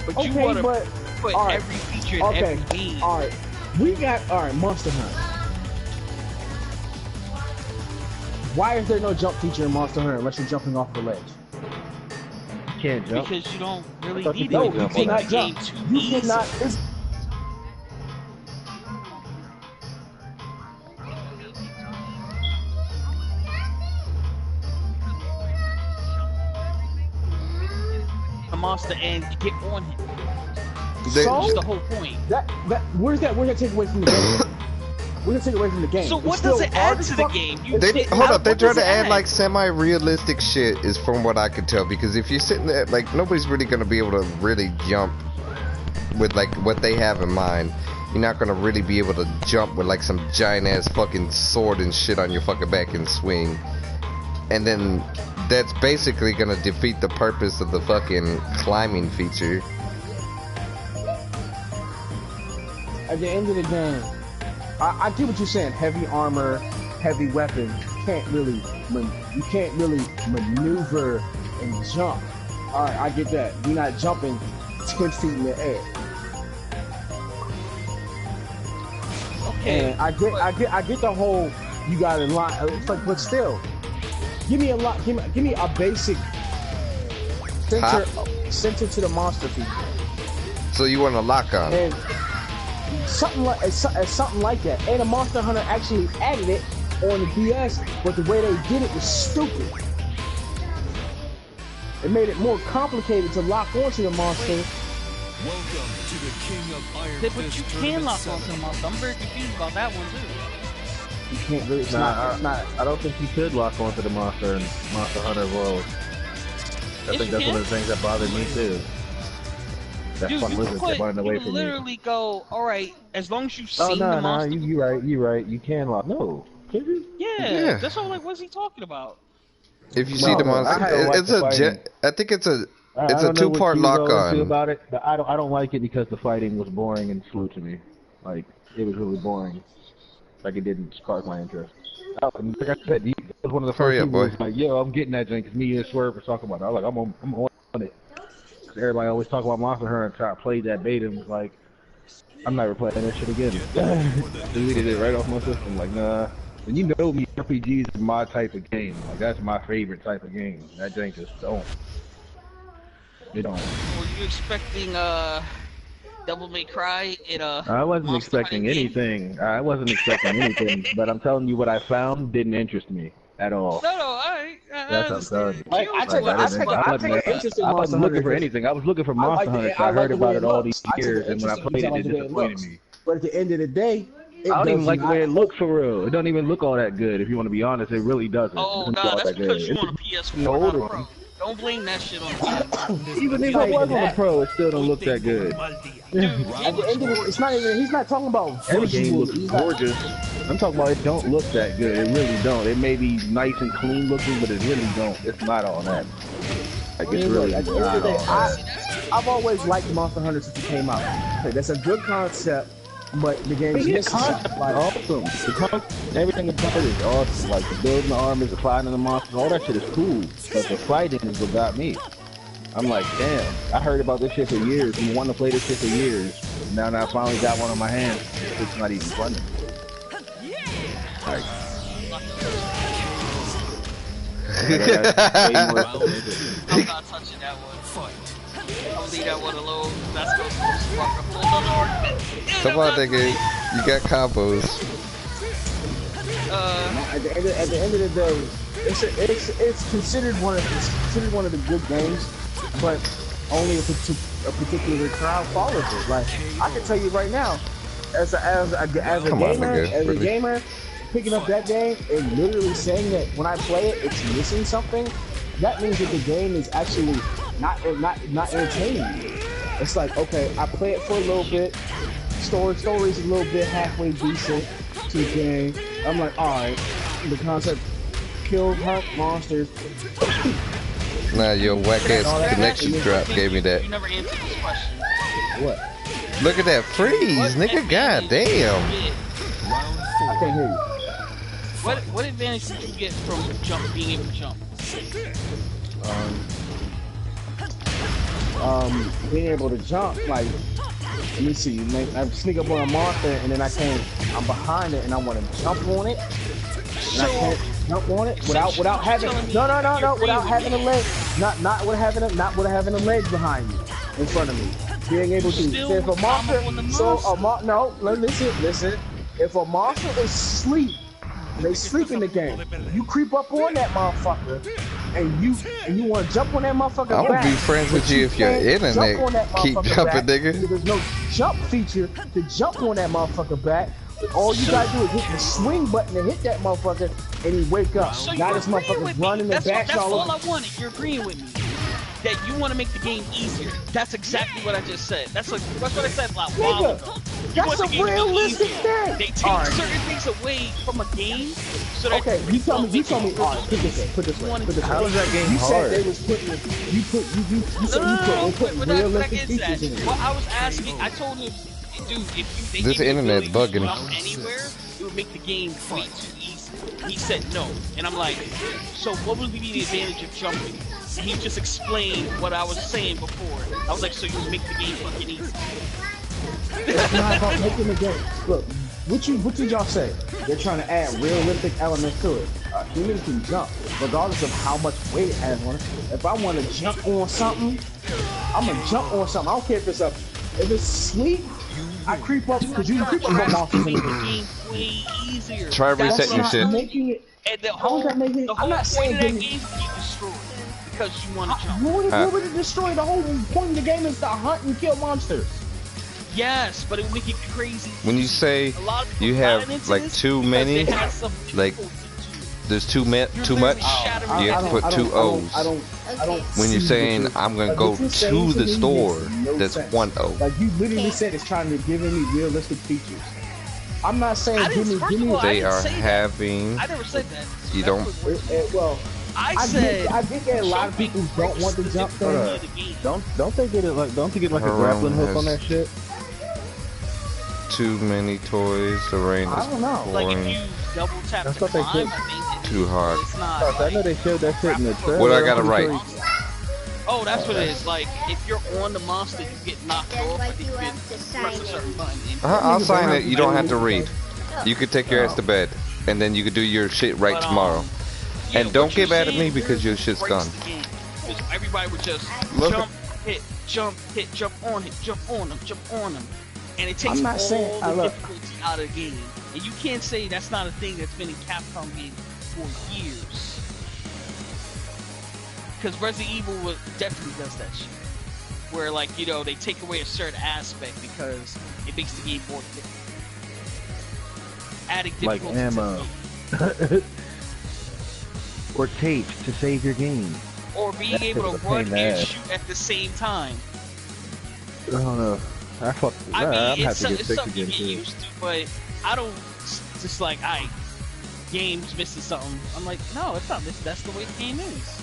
But you Okay, want to but put all right, every feature in okay, every game. all right. We got Monster Hunter. Why is there no jump feature in Monster Hunter unless you're jumping off the ledge? You can't jump. Because you don't really thought you need could it. No, you jump on Make that. the cannot game jump. too You easy. cannot. The monster and get on him. They, So That's the whole point. where's that take away from the game? Where's that take away from the game? So It's what still does it add hard as to the fuck. game? hold up, they what try does to it add like semi-realistic shit is from what I could tell, because if you're sitting there, like, nobody's really gonna be able to really jump with like what they have in mind. You're not gonna really be able to jump with like some giant ass fucking sword and shit on your fucking back and swing. And then that's basically gonna defeat the purpose of the fucking climbing feature. At the end of the game, I get what you're saying. Heavy armor, heavy weapons. You can't really maneuver and jump. All right, I get that. You're not jumping 10 feet in the air. Okay. And I get the whole you got to line. It's like, but still, give me a basic center to the monster feature. So you want to lock on? And something like that. And a Monster Hunter actually added it on the DS, but the way they did it was stupid. It made it more complicated to lock onto the monster. Welcome to the King of Iron Fist. But you can lock onto the monster. I'm very confused about that one too. You can't really. It's not. I don't think you could lock onto the monster in Monster Hunter World. I think that's one of the things that bothered me too. That's Dude, fun you wizards that running away from me. literally go, alright, as long as you've Oh seen the no, monster. you right. You can lock. No, can you? Yeah, that's all. Like, what's he talking about? If you see the monster, I think it's a two-part lock on. About it, but I don't like it because the fighting was boring and slow to me. Like, it was really boring. Like, it didn't spark my interest. Like I said, he was one of the first people who was like, yo, I'm getting that drink, because me and Swerve were talking about it. I was like, I'm on it. Because everybody always talk about Monster Hunter and try to play that beta, and was like, I'm never playing that shit again. Deleted it right off my system. Like, nah. And you know me, RPGs is my type of game. Like, that's my favorite type of game. That drink just don't. It don't. Were you expecting Devil May Cry in a I wasn't expecting anything. I wasn't expecting anything, but I'm telling you what I found didn't interest me at all. No, I That's what I'm telling you. I take an interest in I Monster wasn't looking Hunter. for anything. I was looking for Monster Hunter. I heard about it all these years, and when I played it, it disappointed me. But at the end of the day, I don't even like the way it looks for real. It doesn't even look all that good. If you want to be honest, it really doesn't. Oh, it doesn't nah, look all that's that because good. you on a PS4, not a Pro. Don't blame that shit on the Even if I was on a Pro, it still don't look that good. Dude, at the end of it, it's not even. He's not talking about. Every game looks gorgeous. I'm talking about it don't look that good. It really don't. It may be nice and clean looking, but it really don't. It's not all that. Like, it's really at the end of the day, I've always liked Monster Hunter since it came out. Okay, that's a good concept, but the game is missing something. Like, awesome. Everything about it is awesome. Like the building the armors, the fighting the monsters, all that shit is cool. But the fighting is what got me. I'm like, damn, I heard about this shit for years. I've been wanting to play this shit for years. Now that I finally got one on my hands, it's not even funny. Like, I'm not touching that one. I'll leave that one alone. That's going to fuck up a whole other argument. Come on, nigga. You got combos. at the end of the day, it's considered one of the good games, but only if a particular crowd follows it. Like, I can tell you right now, as a gamer, picking up that game and literally saying that when I play it, it's missing something. That means that the game is actually not entertaining. It's like, okay, I play it for a little bit. Story's a little bit halfway decent to the game. I'm like, alright, the concept, kill, hunt monsters. Nah, your whack ass connection drop gave me that. You never answered this question. What? Look at that freeze, nigga. God damn. I can't hear you. What advantage did you get from being able to jump? being able to jump, like, let me see, I sneak up on a monster and then I'm behind it and I want to jump on it, and I can't jump on it without having, without having a leg, not with having a leg behind you, in front of me. Being able to, say if a monster, listen, if a monster is asleep, they sleep in the game, you creep up on that motherfucker, and you want to jump on that motherfucker back. I would be friends with you if your internet keep jumping, nigga. There's no jump feature to jump on that motherfucker back. All you gotta do is hit the swing button and hit that motherfucker, and he wake up. So now this motherfucker's running the back. That's all I wanted. You're agreeing with me. That you want to make the game easier. That's exactly what I just said. That's what I said a while ago. That's a realistic thing. They take certain things away from a game so that you told me, all right, put this way. How is that game you hard? Said they was putting, you putting realistic features in it. Well, I was asking, I told him, dude, if they This internet's bugging. anywhere, it would make the game way too easy. He said no, and I'm like, so what would be the advantage of jumping? And he just explained what I was saying before. I was like, so you would make the game fucking easy. It's not about making the game. Look, what did y'all say? They're trying to add realistic elements to it. Humans can jump, regardless of how much weight it has on it. If I want to jump on something, I'm gonna jump on something. I don't care if it's sleep. I creep up because you can creep up on monsters in the game. Way easier. Try resetting your shit. And the whole point of that game is to get destroyed because you want to jump. What would it destroy? The whole point of the game is to hunt and kill monsters. Yes, but it would make it crazy. When you say you have like too many, like there's too much, you have to put two O's. When you're saying I'm gonna go to the store, that's one O. Like you literally said, it's trying to give me realistic features. I'm not saying give me. They are having. I never said that. You don't. Well, I think that a lot of people don't want to jump there. Don't they get it like? Don't they get like a grappling hook on that shit? Too many toys. The rain is pouring. Like if you double tap to climb, I think too hard. It's not, I know they showed that shit in the trailer. What I gotta write? Oh, that's what it is. Like if you're on the monster, you get knocked off. But you can press a certain button. I'll sign it. You don't have to read. You could take your ass to bed, and then you could do your shit right tomorrow. Yeah, and don't get mad at me because your shit's gone. Because everybody would just jump, hit, jump on them. And it takes all the difficulty out of the game. And you can't say that's not a thing that's been in Capcom games for years. Because Resident Evil definitely does that shit. Where, like, you know, they take away a certain aspect because it makes the game more difficult. Adding difficulty like ammo. Or tapes to save your game. Or being able to run and shoot at the same time. I don't know. I mean, it's something you get used to, but I don't just like, game's missing something. I'm like, no, it's not missing. That's the way the game is.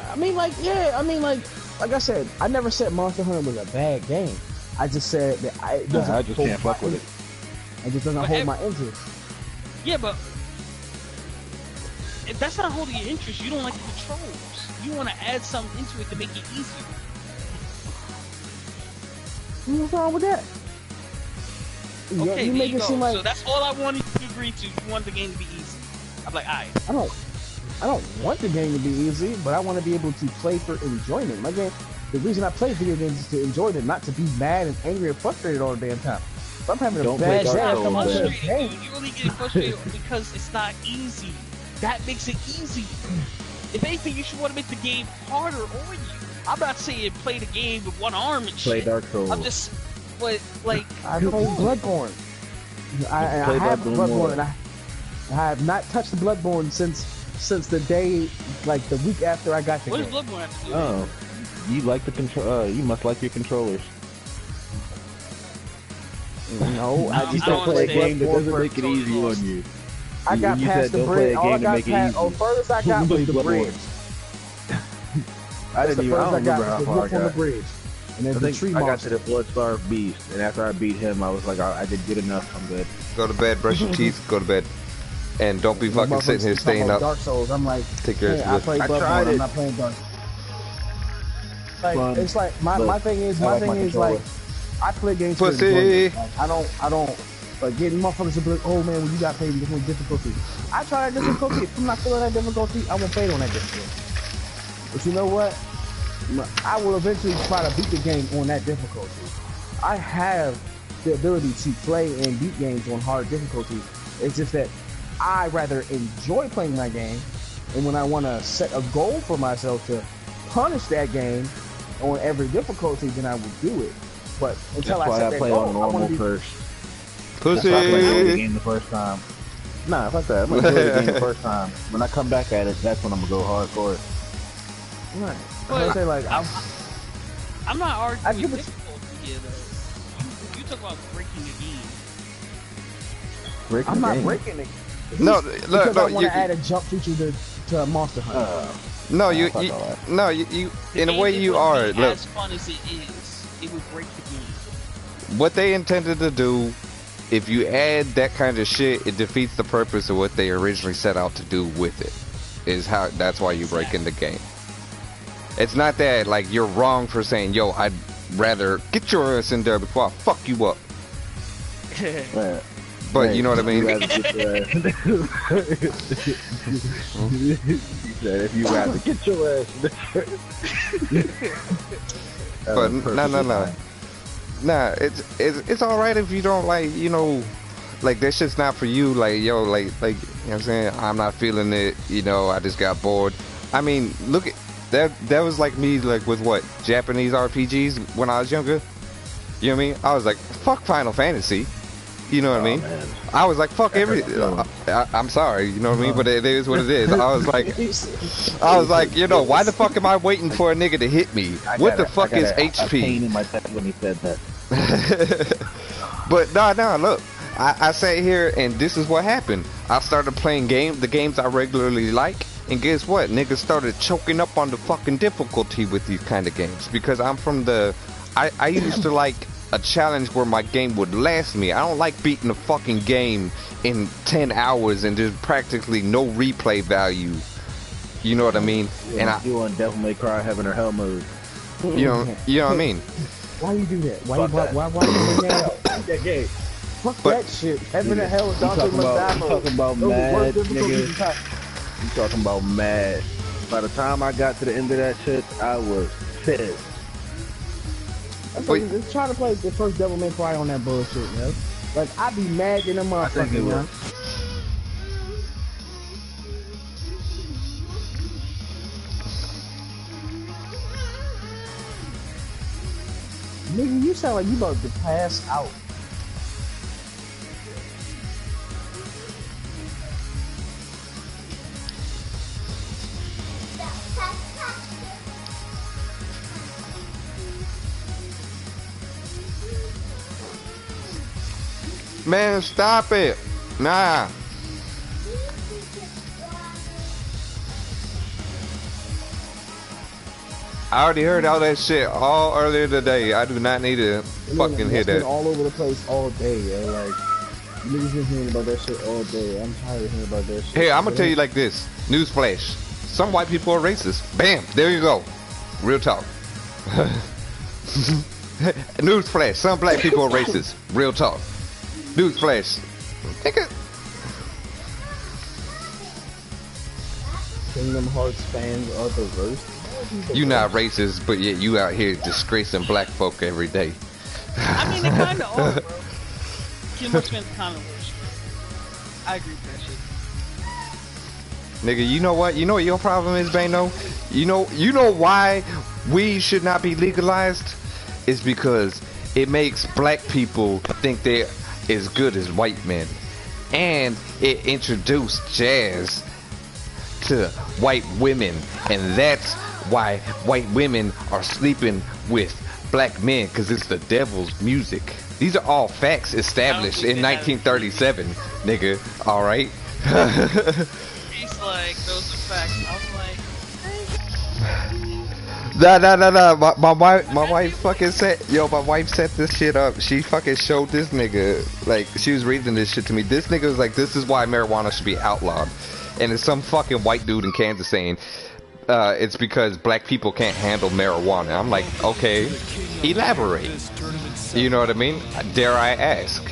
I mean, like I said, I never said Monster Hunter was a bad game. I just said that I just can't fuck with it. It just doesn't hold my interest. Yeah, but if that's not holding your interest, you don't like the controls. You want to add something into it to make it easier. What's wrong with that? Okay, you make it seem like... So that's all I wanted you to agree to. You want the game to be easy. I'm like, alright. I don't want the game to be easy, but I want to be able to play for enjoyment. My game, the reason I play video games is to enjoy them, not to be mad and angry and frustrated all the damn time. If I'm having a bad day, I'm frustrated, dude. You only get frustrated because it's not easy. That makes it easy. If anything, you should want to make the game harder on you. I'm not saying play the game with one arm and shit. Play Dark Souls. I'm just, but like, I play Bloodborne. I have Bloodborne, and I have not touched the Bloodborne since the day, like the week after I got the game. What does Bloodborne have to do? Oh, you like the control? You must like your controllers. No, I just don't play a game that doesn't make it easy on you. I got past the bridge. All I got past, furthest I got was the bridge. I don't remember how far I got. On the bridge. And then the tree I got to the Bloodstar Beast, and after I beat him, I was like, I did good enough. I'm good. Go to bed, brush your teeth, go to bed, and don't be fucking sitting here staying up. Dark Souls. I'm like, take your I play Bloodborne. I'm not playing Dark. Like it's like my thing is like I play games for Pussy. enjoyment. Like, I don't like getting motherfuckers to be like, oh man, when you got paid in different difficulty. I try that difficulty. If I'm not feeling that difficulty, I won't pay on that difficulty. But you know what? I will eventually try to beat the game on that difficulty. I have the ability to play and beat games on hard difficulty. It's just that I rather enjoy playing my game, and when I want to set a goal for myself to punish that game on every difficulty, then I will do it. But until That's I why set I that play goal, on I want normal to be first. Pussy. That's why I play the game the first time. Nah, fuck that. I'm gonna enjoy the game the first time. When I come back at it, that's when I'm gonna go hardcore. right. I say like I'm not arguing give with it- difficulty here though. You talk about breaking the game. Breaking I'm the not game. breaking it. No, Because no, I want you, to add a jump feature to Monster Hunter. no, you, fuck all that. no, you, The in a game way is you gonna are. be Look, as fun as it is, it would break the game. what they intended to do, if you add that kind of shit, it defeats the purpose of what they originally set out to do with it. That's why you break in the game. It's not that like you're wrong for saying, yo, I'd rather get your ass in there before I fuck you up. Right. But you know what I mean? He said, if you rather get your ass. But no. Nah, it's alright if you don't like, you know, like that shit's not for you, like yo, like you know what I'm saying, I'm not feeling it, you know, I just got bored. I mean, look at that was like me like with what, Japanese RPGs when I was younger. You know what I mean? I was like, fuck Final Fantasy. You know what I mean? Man. I was like, fuck I'm sorry, you know what I mean? But it is what it is. I was like, you know, why the fuck am I waiting for a nigga to hit me? What the fuck is HP? A pain in my chest when he said that. But no, look, I sat here and this is what happened. I started playing the games I regularly like, and guess what? Niggas started choking up on the fucking difficulty with these kind of games because I'm from I used to like a challenge where my game would last me. I don't like beating a fucking game in 10 hours and there's practically no replay value. You know what I mean? And you on Devil May Cry having her hell mode. You know what I mean? Why you do that? Why Fuck you that. why you bring that up? That game. Fuck But- that shit. Heaven and hell with You Dante talking about mad, Those are the worst difficulties nigga. you got. You talking about mad. By the time I got to the end of that shit, I was pissed. That's Wait. like, just trying to play the first Devil May Cry on that bullshit, man. Like, I be mad in them I think it motherfuckers, man. was. Nigga, you sound like you about to pass out. Man, stop it. Nah. I already heard all that shit all earlier today. I do not need to fucking hear It's been that. all over the place all day, yo. Like, niggas been hearing about that shit all day. I'm tired of hearing about that shit. Hey, I'm gonna tell you like this. Newsflash. Some white people are racist. Bam. There you go. Real talk. Newsflash. Some black people are racist. Real talk. Newsflash. Nigga. Kingdom Hearts fans are the worst. You not racist, but yet you out here disgracing black folk every day. I mean, they kind of are, bro. Kingdom Hearts fans kind of worse. I agree with that shit. Nigga, you know what? You know what your problem is, Bano? You know why weed should not be legalized? It's because it makes black people think they're as good as white men. And it introduced jazz to white women. And that's why white women are sleeping with black men, because it's the devil's music. These are all facts established in 1937, nigga. Alright? He's like, those are facts. I'm like, Nah. My wife fucking my wife set this shit up. She fucking showed this nigga, like, she was reading this shit to me. This nigga was like, this is why marijuana should be outlawed. And it's some fucking white dude in Kansas saying, it's because black people can't handle marijuana. I'm like, okay, elaborate. You know what I mean? Dare I ask?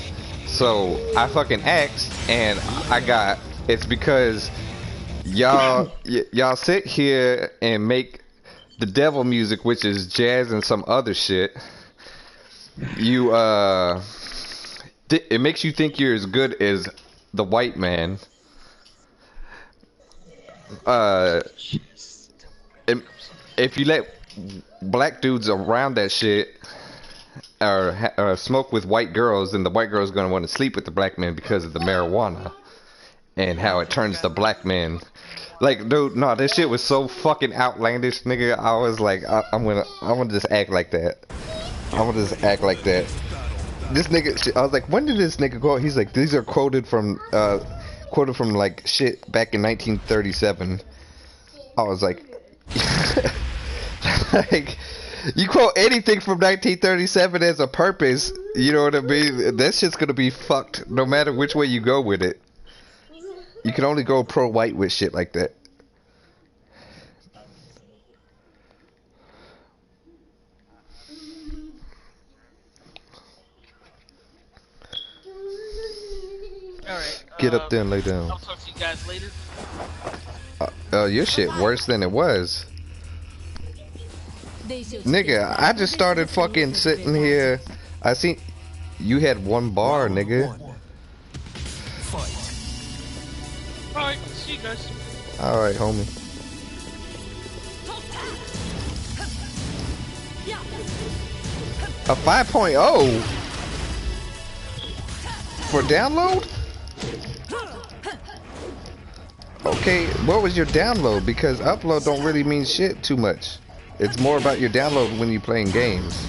So I fucking asked, and I got, it's because y'all sit here and make the devil music, which is jazz and some other shit. You it makes you think you're as good as the white man. If you let black dudes around that shit or smoke with white girls, then the white girl's gonna want to sleep with the black man because of the marijuana and how it turns the black man. Like, dude, no, this shit was so fucking outlandish, nigga. I was like, I'm gonna just act like that. I'm gonna just act like that. This nigga, I was like, when did this nigga go? He's like, these are quoted from like shit back in 1937. I was like, like, you quote anything from 1937 as a purpose, you know what I mean? That shit's gonna be fucked no matter which way you go with it. You can only go pro-white with shit like that. Alright. Get up there and lay down. I'll talk to you guys later. Your shit worse than it was. Nigga, I just started fucking sitting here. I seen you had one bar, nigga. Alright, see you guys. Alright, homie. A 5.0 for download? Okay, what was your download? Because upload don't really mean shit too much. It's more about your download when you're playing games.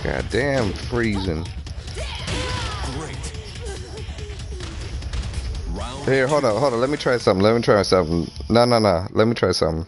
God damn, freezing. Here, hold on. Let me try something. No. Let me try something.